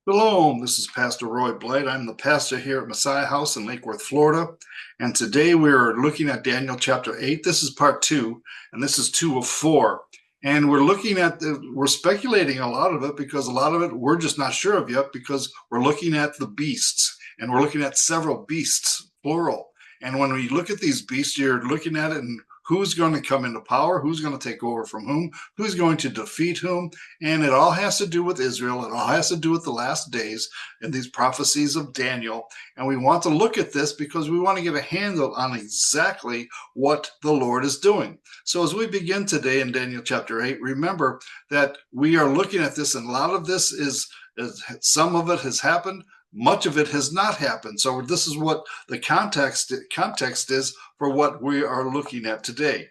Shalom, this is Pastor Roy Blight. I'm the pastor here at Messiah House in Lake Worth, Florida. And today we're looking at Daniel chapter 8. This is part 2, and this is 2 of 4. And we're speculating a lot of it because a lot of it we're just not sure of yet because we're looking at the beasts, and we're looking at several beasts, plural. And when we look at these beasts, you're looking at it and who's going to come into power, who's going to take over from whom, who's going to defeat whom, and it all has to do with Israel. It all has to do with the last days and these prophecies of Daniel. And we want to look at this because we want to get a handle on exactly what the Lord is doing. So as we begin today in Daniel chapter 8, remember that we are looking at this, and a lot of this is some of it has happened, much of it has not happened. So this is what the context is for what we are looking at today.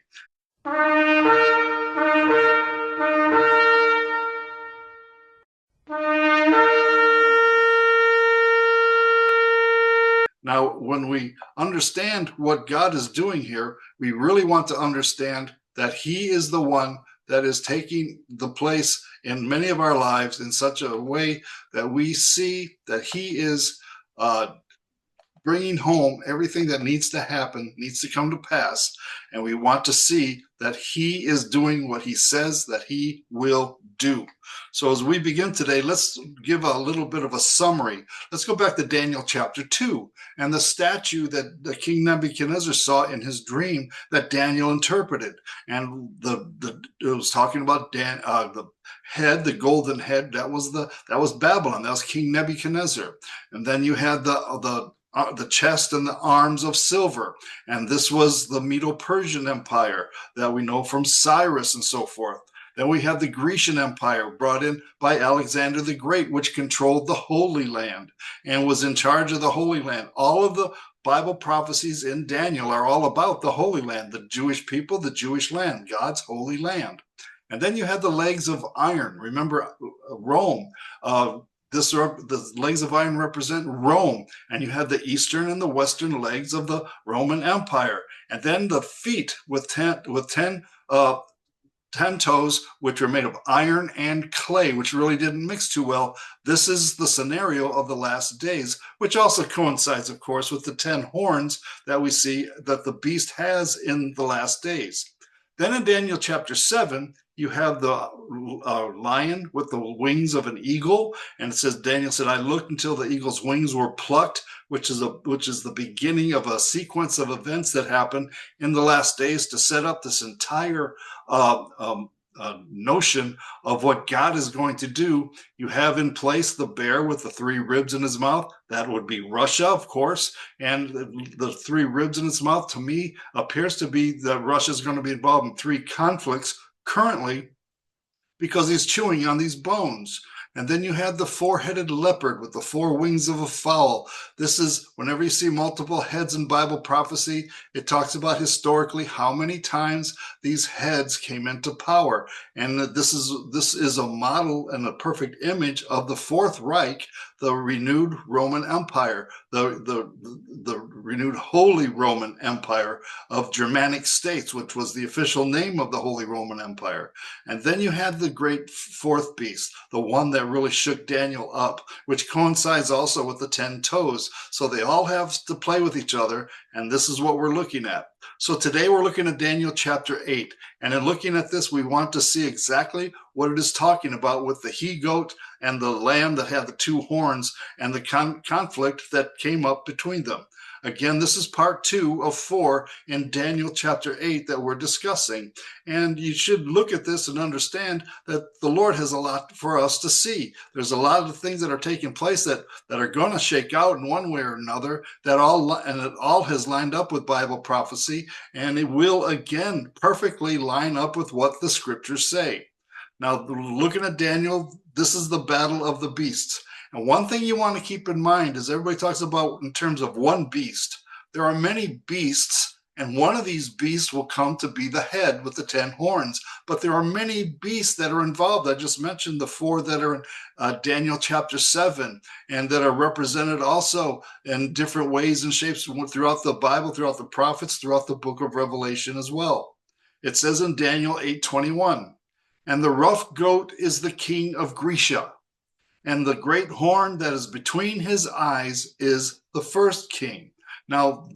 Now, when we understand what God is doing here, we really want to understand that He is the one that is taking the place in many of our lives in such a way that we see that He is bringing home everything that needs to happen, needs to come to pass. And we want to see that He is doing what He says that He will do. So as we begin today, let's give a little bit of a summary. Let's go back to Daniel chapter 2 and the statue that the King Nebuchadnezzar saw in his dream that Daniel interpreted. And it was talking about the head, the golden head, that was Babylon. That was King Nebuchadnezzar. And then you had the chest and the arms of silver. And this was the Medo-Persian Empire that we know from Cyrus and so forth. Then we have the Grecian Empire brought in by Alexander the Great, which controlled the Holy Land and was in charge of the Holy Land. All of the Bible prophecies in Daniel are all about the Holy Land, the Jewish people, the Jewish land, God's holy land. And then you have the legs of iron. Remember Rome. The legs of iron represent Rome, and you have the eastern and the western legs of the Roman Empire, and then the feet with 10 toes, which are made of iron and clay, which really didn't mix too well. This is the scenario of the last days, which also coincides, of course, with the 10 horns that we see that the beast has in the last days. Then in Daniel chapter 7, you have the lion with the wings of an eagle, and it says, Daniel said, I looked until the eagle's wings were plucked, which is the beginning of a sequence of events that happen in the last days to set up this entire notion of what God is going to do. You have in place the bear with the 3 ribs in his mouth. That would be Russia, of course. And the 3 ribs in its mouth, to me, appears to be that Russia is going to be involved in 3 conflicts currently because he's chewing on these bones. And then you had the 4-headed leopard with the 4 wings of a fowl. This is, whenever you see multiple heads in Bible prophecy, it talks about historically how many times these heads came into power. And this is a model and a perfect image of the Fourth Reich, the renewed Roman Empire, the renewed Holy Roman Empire of Germanic states, which was the official name of the Holy Roman Empire. And then you had the great 4th beast, the one that really shook Daniel up, which coincides also with the 10 toes. So they all have to play with each other, and this is what we're looking at. So today we're looking at Daniel chapter 8, and in looking at this, we want to see exactly what it is talking about with the he-goat and the lamb that had the 2 horns and the conflict that came up between them. Again, this is part 2 of 4 in Daniel chapter 8 that we're discussing. And you should look at this and understand that the Lord has a lot for us to see. There's a lot of things that are taking place that are going to shake out in one way or another, and it all has lined up with Bible prophecy, and it will again perfectly line up with what the scriptures say. Now, looking at Daniel, this is the battle of the beasts. And one thing you want to keep in mind is everybody talks about in terms of one beast. There are many beasts, and one of these beasts will come to be the head with the 10 horns. But there are many beasts that are involved. I just mentioned the 4 that are in Daniel chapter 7, and that are represented also in different ways and shapes throughout the Bible, throughout the prophets, throughout the book of Revelation as well. It says in Daniel 8:21, and the rough goat is the king of Grecia. and the great horn that is between his eyes is the first king. Now,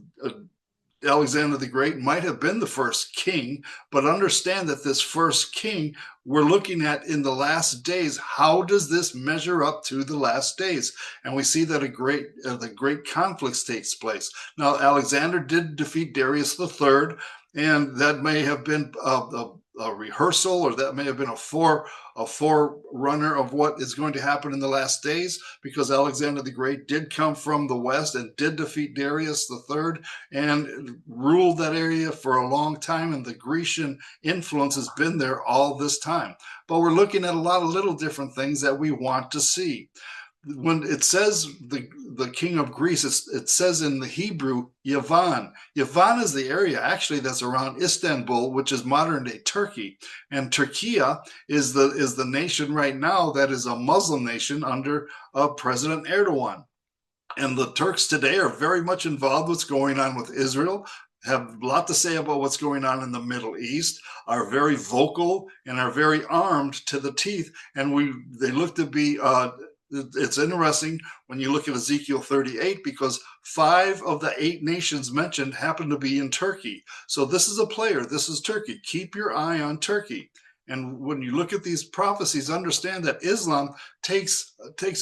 Alexander the Great might have been the first king, but understand that this first king we're looking at in the last days. How does this measure up to the last days? And we see that the great conflicts takes place. Now, Alexander did defeat Darius the Third, and that may have been a rehearsal, or that may have been a forerunner of what is going to happen in the last days, because Alexander the Great did come from the west and did defeat Darius the Third and ruled that area for a long time, and the Grecian influence has been there all this time. But we're looking at a lot of little different things that we want to see. When it says the king of Greece, it says in the Hebrew Yavan. Yavan is the area actually that's around Istanbul, which is modern day Turkey, and Turkiya is the nation right now that is a Muslim nation under President Erdogan. And the Turks today are very much involved with what's going on with Israel, have a lot to say about what's going on in the Middle East, are very vocal and are very armed to the teeth. And they look to be, it's interesting when you look at Ezekiel 38, because 5 of the 8 nations mentioned happen to be in Turkey. So this is a player. This is Turkey. Keep your eye on Turkey. And when you look at these prophecies, understand that Islam takes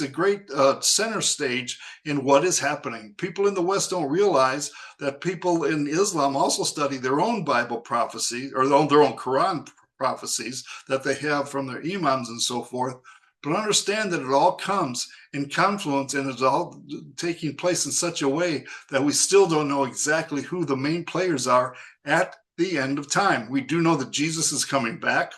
a great center stage in what is happening. People in the West don't realize that people in Islam also study their own Bible prophecy, or their own Quran prophecies that they have from their imams and so forth. But understand that it all comes in confluence, and it's all taking place in such a way that we still don't know exactly who the main players are at the end of time. We do know that Jesus is coming back.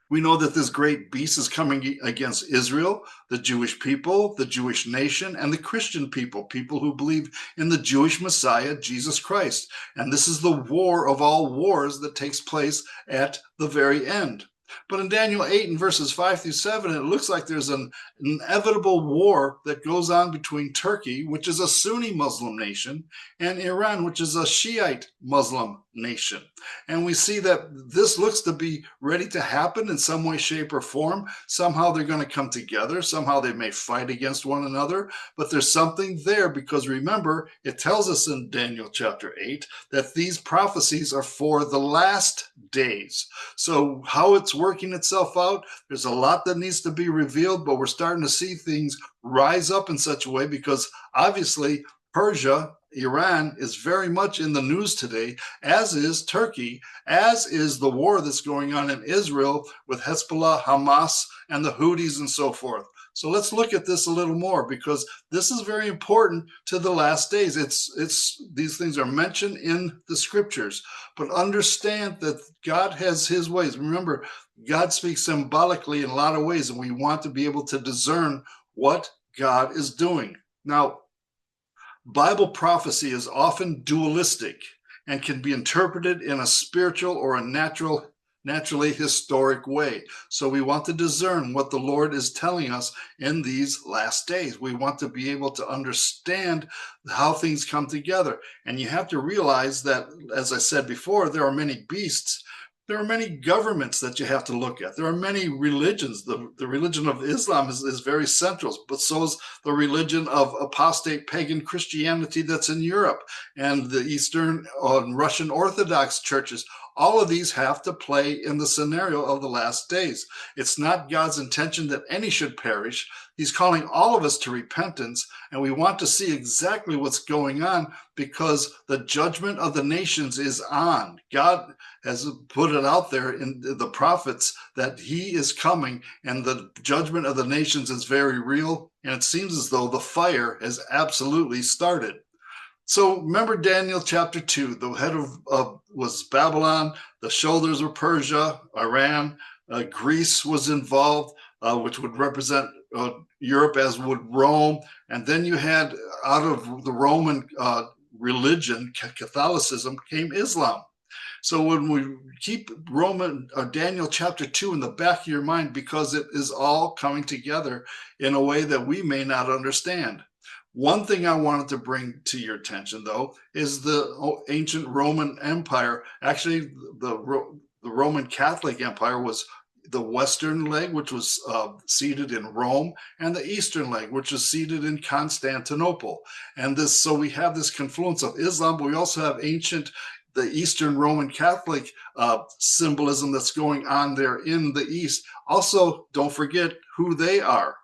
We know that this great beast is coming against Israel, the Jewish people, the Jewish nation, and the Christian people who believe in the Jewish Messiah, Jesus Christ. And this is the war of all wars that takes place at the very end. But in Daniel 8 and verses 5 through 7, it looks like there's an inevitable war that goes on between Turkey, which is a Sunni Muslim nation, and Iran, which is a Shiite Muslim nation. And we see that this looks to be ready to happen in some way, shape, or form. Somehow they're going to come together. Somehow they may fight against one another. But there's something there, because remember, it tells us in Daniel chapter 8 that these prophecies are for the last days. So how it's working itself out, there's a lot that needs to be revealed, but we're starting to see things rise up in such a way, because obviously Persia, Iran, is very much in the news today, as is Turkey, as is the war that's going on in Israel with Hezbollah, Hamas, and the Houthis and so forth. So let's look at this a little more, because this is very important to the last days. These things are mentioned in the scriptures, but understand that God has his ways. Remember, God speaks symbolically in a lot of ways, and we want to be able to discern what God is doing. Now, Bible prophecy is often dualistic and can be interpreted in a spiritual or a naturally historic way. So we want to discern what the Lord is telling us in these last days. We want to be able to understand how things come together. And you have to realize that, as I said before, there are many beasts. There are many governments that you have to look at. There are many religions. The religion of Islam is very central, but so is the religion of apostate pagan Christianity that's in Europe, and the Eastern Russian Orthodox churches. All of these have to play in the scenario of the last days. It's not God's intention that any should perish. He's calling all of us to repentance, and we want to see exactly what's going on, because the judgment of the nations is on. God has put it out there in the prophets that he is coming, and the judgment of the nations is very real, and it seems as though the fire has absolutely started. So remember Daniel chapter 2, the head was Babylon, the shoulders were Persia, Iran, Greece was involved, which would represent Europe, as would Rome. And then you had, out of the Roman religion, Catholicism, came Islam. So when we keep Daniel chapter 2 in the back of your mind, because it is all coming together in a way that we may not understand. One thing I wanted to bring to your attention, though, is the ancient Roman Empire. Actually, the Roman Catholic Empire was the western leg, which was seated in Rome, and the eastern leg, which was seated in Constantinople. And this, so we have this confluence of Islam, but we also have the Eastern Roman Catholic symbolism that's going on there in the East. Also, don't forget who they are.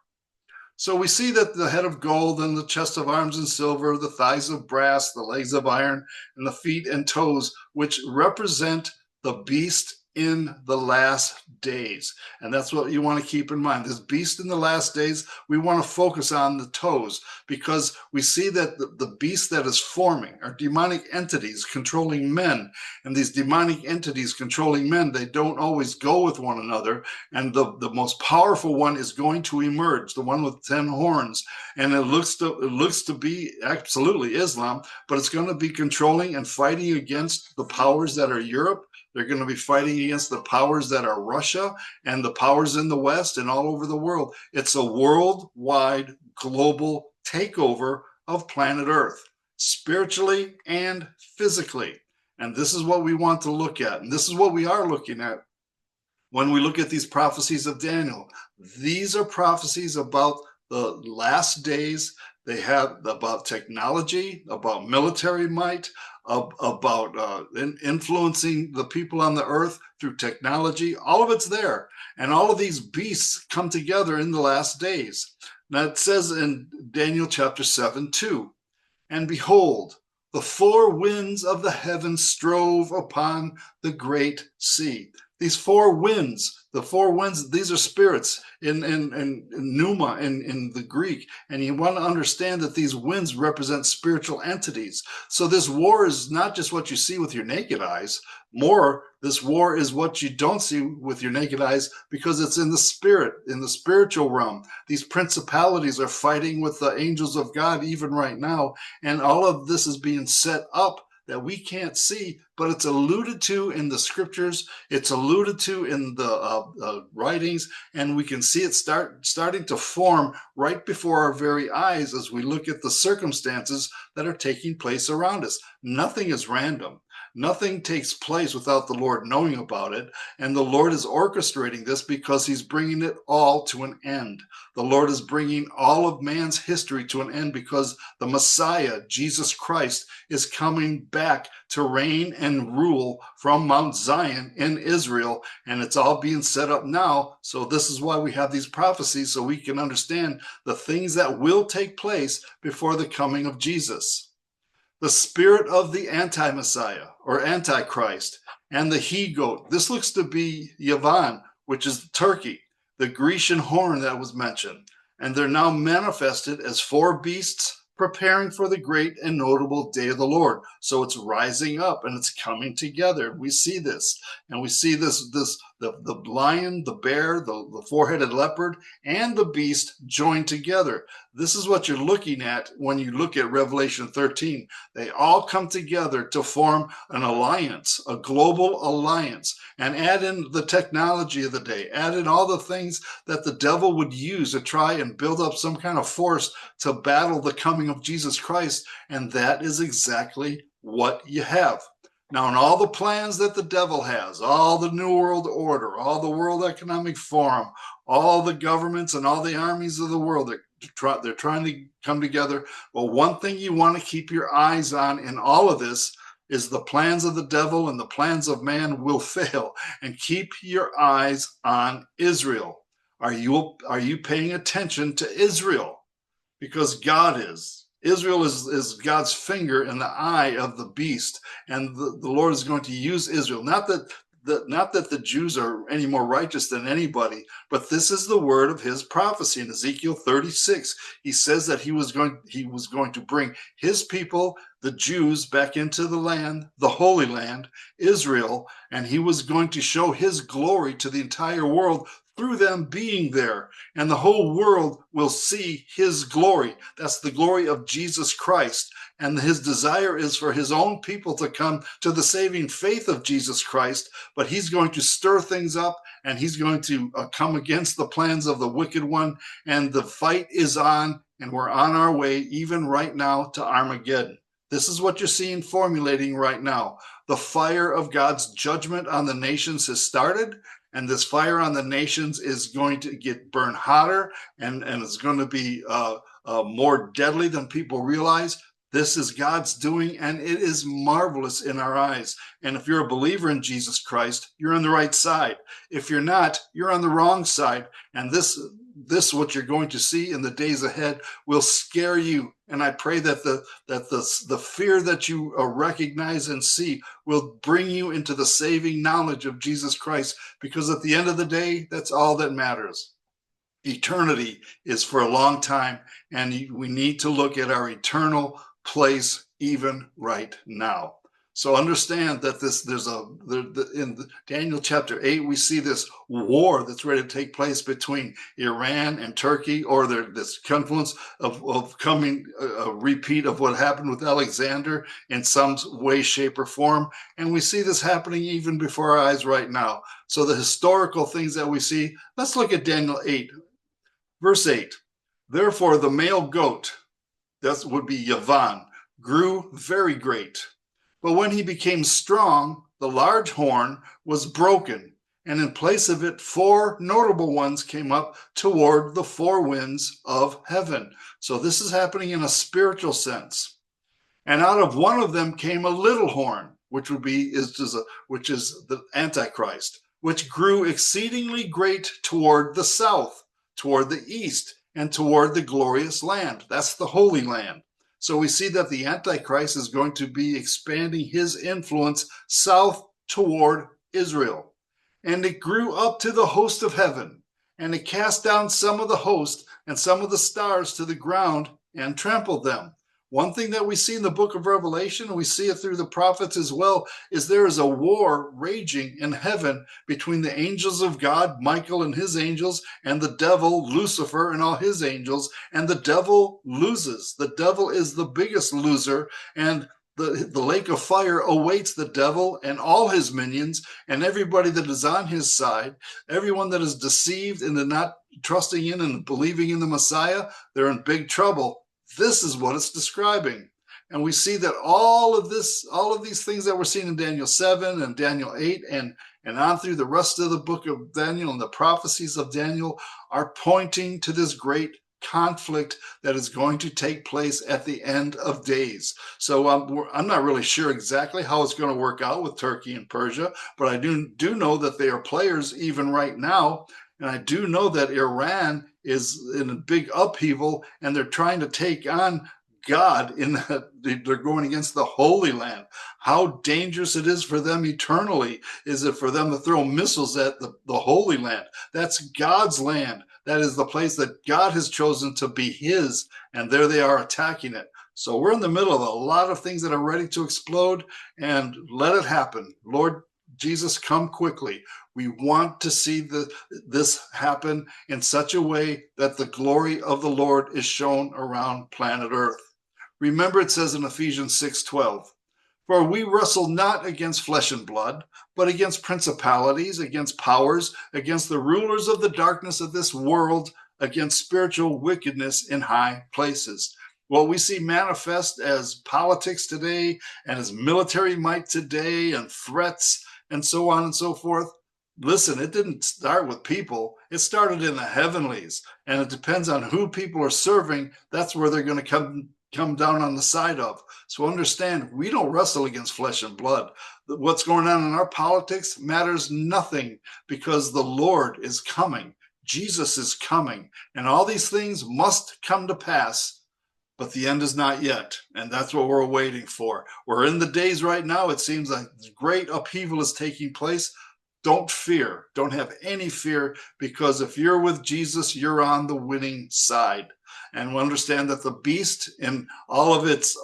So we see that the head of gold and the chest of arms and silver, the thighs of brass, the legs of iron, and the feet and toes, which represent the beast in the last days. And that's what you want to keep in mind. This beast in the last days, we want to focus on the toes, because we see that the beast that is forming are demonic entities controlling men. And these demonic entities controlling men, they don't always go with one another. And the most powerful one is going to emerge, the one with 10 horns. And it looks to be absolutely Islam, but it's going to be controlling and fighting against the powers that are Europe. They're going to be fighting against the powers that are Russia and the powers in the West and all over the world. It's a worldwide global takeover of planet Earth, spiritually and physically. And this is what we want to look at. And this is what we are looking at when we look at these prophecies of Daniel. These are prophecies about the last days. They have about technology, about military might, about influencing the people on the earth through technology. All of it's there. And all of these beasts come together in the last days. Now it says in Daniel chapter 7:2, and behold, the four winds of the heavens strove upon the great sea. These four winds, these are spirits in pneuma in the Greek. And you want to understand that these winds represent spiritual entities. So this war is not just what you see with your naked eyes. More, this war is what you don't see with your naked eyes, because it's in the spirit, in the spiritual realm. These principalities are fighting with the angels of God even right now. And all of this is being set up that we can't see, but it's alluded to in the scriptures. It's alluded to in the writings, and we can see it starting to form right before our very eyes as we look at the circumstances that are taking place around us. Nothing is random. Nothing takes place without the Lord knowing about it, and the Lord is orchestrating this because he's bringing it all to an end. The Lord is bringing all of man's history to an end because the Messiah, Jesus Christ, is coming back to reign and rule from Mount Zion in Israel, and it's all being set up now. So this is why we have these prophecies, so we can understand the things that will take place before the coming of Jesus. The spirit of the anti-Messiah or Antichrist and the he-goat. This looks to be Yavan, which is Turkey, the Grecian horn that was mentioned. And they're now manifested as four beasts preparing for the great and notable day of the Lord. So it's rising up and it's coming together. We see this, and we see the lion, the bear, the four-headed leopard, and the beast joined together. This is what you're looking at when you look at Revelation 13. They all come together to form an alliance, a global alliance, and add in the technology of the day, add in all the things that the devil would use to try and build up some kind of force to battle the coming of Jesus Christ. And that is exactly what you have. Now, in all the plans that the devil has, all the New World Order, all the World Economic Forum, all the governments and all the armies of the world, they're trying to come together. But one thing you want to keep your eyes on in all of this is the plans of the devil and the plans of man will fail. And keep your eyes on Israel. Are you paying attention to Israel? Because God is. Israel is God's finger in the eye of the beast, and the Lord is going to use Israel. Not that the Jews are any more righteous than anybody, but this is the word of his prophecy in Ezekiel 36. He says that he was going to bring his people, the Jews, back into the land, the Holy Land, Israel, and he was going to show his glory to the entire world through them being there, and the whole world will see his glory. That's the glory of Jesus Christ, and his desire is for his own people to come to the saving faith of Jesus Christ, but he's going to stir things up, and he's going to come against the plans of the wicked one, and the fight is on, and we're on our way even right now to Armageddon. This is what you're seeing formulating right now. The fire of God's judgment on the nations has started, And this fire on the nations is going to get burned hotter, and it's going to be more deadly than people realize. This is God's doing, and it is marvelous in our eyes. And if you're a believer in Jesus Christ, you're on the right side. If you're not, you're on the wrong side. And this what you're going to see in the days ahead will scare you. And I pray that the fear that you recognize and see will bring you into the saving knowledge of Jesus Christ, because at the end of the day, that's all that matters. Eternity is for a long time, and we need to look at our eternal place even right now. So understand that in Daniel chapter 8, we see this war that's ready to take place between Iran and Turkey, or this confluence of coming a repeat of what happened with Alexander in some way, shape, or form. And we see this happening even before our eyes right now. So the historical things that we see, let's look at Daniel 8. Verse 8, therefore the male goat, that would be Yavan, grew very great. But when he became strong, the large horn was broken, and in place of it, 4 notable ones came up toward the 4 winds of heaven. So this is happening in a spiritual sense. And out of one of them came a little horn, which is the Antichrist, which grew exceedingly great toward the south, toward the east, and toward the glorious land. That's the Holy Land. So we see that the Antichrist is going to be expanding his influence south toward Israel. And it grew up to the host of heaven, and it cast down some of the host and some of the stars to the ground and trampled them. One thing that we see in the book of Revelation, and we see it through the prophets as well, is there is a war raging in heaven between the angels of God, Michael and his angels, and the devil, Lucifer, and all his angels. And the devil loses. The devil is the biggest loser, and the lake of fire awaits the devil and all his minions and everybody that is on his side. Everyone that is deceived and not trusting in and believing in the Messiah, they're in big trouble. This is what it's describing. And we see that all of these things that we're seeing in Daniel 7 and Daniel 8 and on through the rest of the book of Daniel and the prophecies of Daniel are pointing to this great conflict that is going to take place at the end of days. So I'm not really sure exactly how it's going to work out with Turkey and Persia, but I do know that they are players even right now. And I do know that Iran is in a big upheaval, and they're trying to take on God in that they're going against the Holy Land. How dangerous it is for them eternally is it for them to throw missiles at the Holy Land. That's God's land. That is the place that God has chosen to be his, and there they are attacking it. So we're in the middle of a lot of things that are ready to explode, and let it happen. Lord Jesus, come quickly. We want to see this happen in such a way that the glory of the Lord is shown around planet Earth. Remember, it says in Ephesians 6:12, for we wrestle not against flesh and blood, but against principalities, against powers, against the rulers of the darkness of this world, against spiritual wickedness in high places. What we see manifest as politics today and as military might today and threats and so on and so forth, listen, it didn't start with people. It started in the heavenlies, and it depends on who people are serving. That's where they're going to come down on the side of. So understand, we don't wrestle against flesh and blood. What's going on in our politics matters nothing, because the Lord is coming. Jesus is coming, and all these things must come to pass, but the end is not yet, and that's what we're waiting for. We're in the days right now. It seems like great upheaval is taking place. Don't fear. Don't have any fear, because if you're with Jesus, you're on the winning side. And we understand that the beast, in all of its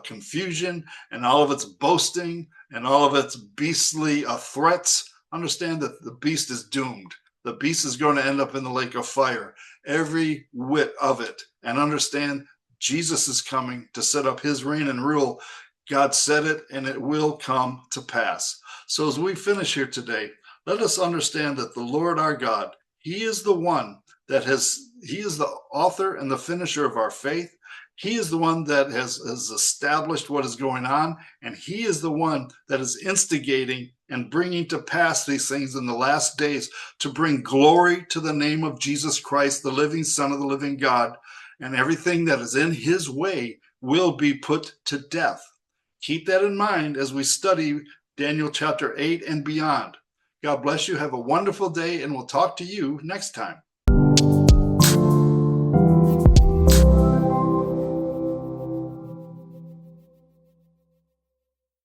confusion and all of its boasting and all of its beastly threats, understand that the beast is doomed. The beast is going to end up in the lake of fire, every whit of it. And understand, Jesus is coming to set up his reign and rule. God said it, and it will come to pass. So as we finish here today, let us understand that the Lord our God, he is the one he is the author and the finisher of our faith. He is the one that has established what is going on, and he is the one that is instigating and bringing to pass these things in the last days to bring glory to the name of Jesus Christ, the living Son of the living God, and everything that is in his way will be put to death. Keep that in mind as we study Daniel chapter 8 and beyond. God bless you. Have a wonderful day, and we'll talk to you next time.